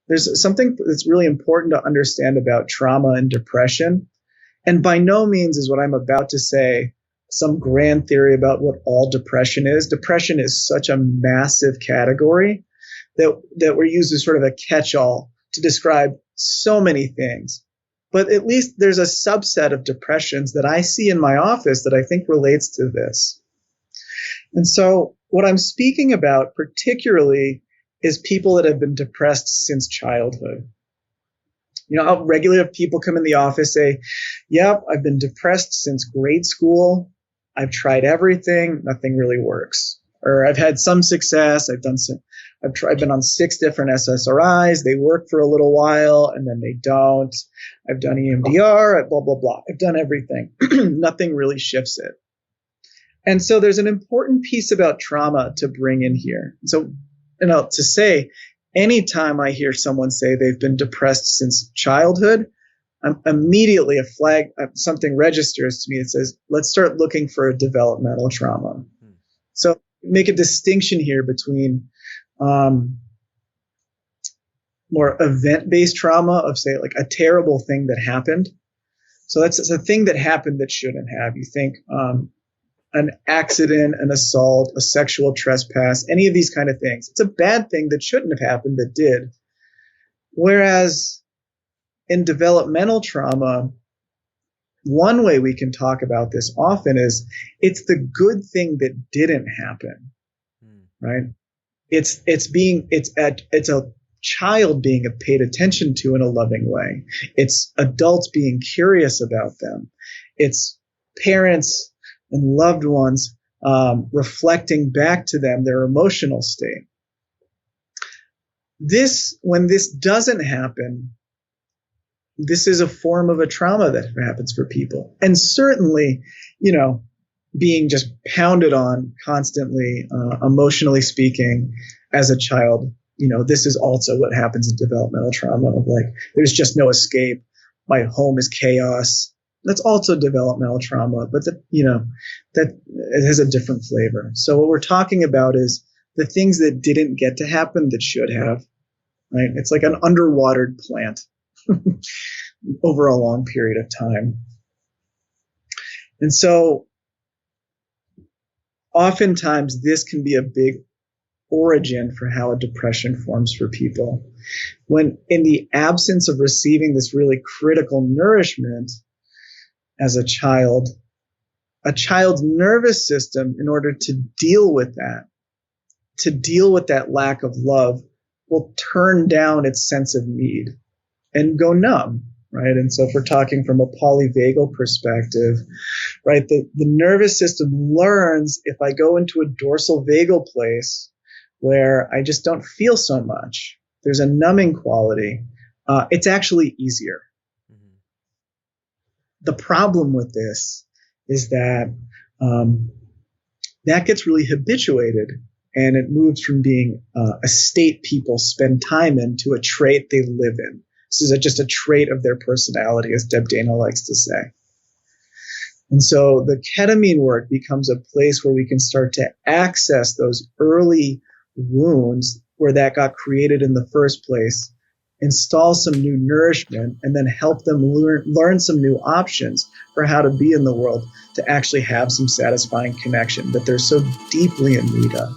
there's something that's really important to understand about trauma and depression. And by no means is what I'm about to say some grand theory about what all depression is. Depression is such a massive category that we're used as sort of a catch-all to describe so many things. But at least there's a subset of depressions that I see in my office that I think relates to this. And so what I'm speaking about particularly is people that have been depressed since childhood. You know, I'll regularly have people come in the office say, yep, I've been depressed since grade school. I've tried everything. Nothing really works. Or I've had some success. I've been on 6 different SSRIs. They work for a little while and then they don't. I've done EMDR, blah, blah, blah. I've done everything. Nothing really shifts it. And so there's an important piece about trauma to bring in here. So, to say, anytime I hear someone say they've been depressed since childhood, immediately something registers to me that says, let's start looking for a developmental trauma. So make a distinction here between more event-based trauma of, say, like a terrible thing that happened. So that's a thing that happened that shouldn't have. You think an accident, an assault, a sexual trespass, any of these kind of things. It's a bad thing that shouldn't have happened that did. Whereas in developmental trauma, one way we can talk about this often is it's the good thing that didn't happen, right? It's a child being paid attention to in a loving way. It's adults being curious about them. It's parents and loved ones reflecting back to them their emotional state. When this doesn't happen, this is a form of a trauma that happens for people. And certainly, being just pounded on constantly, emotionally speaking, as a child, this is also what happens in developmental trauma of like, there's just no escape. My home is chaos. That's also developmental trauma, but that it has a different flavor. So what we're talking about is the things that didn't get to happen that should have, right? It's like an underwatered plant over a long period of time. And so oftentimes this can be a big origin for how a depression forms for people. When in the absence of receiving this really critical nourishment as a child's nervous system, in order to deal with that lack of love, will turn down its sense of need and go numb, right? And so if we're talking from a polyvagal perspective, right, the nervous system learns if I go into a dorsal vagal place where I just don't feel so much, there's a numbing quality, it's actually easier. The problem with this is that that gets really habituated, and it moves from being a state people spend time in to a trait they live in. This is just a trait of their personality, as Deb Dana likes to say. And so the ketamine work becomes a place where we can start to access those early wounds where that got created in the first place, install some new nourishment, and then help them learn some new options for how to be in the world to actually have some satisfying connection that they're so deeply in need of.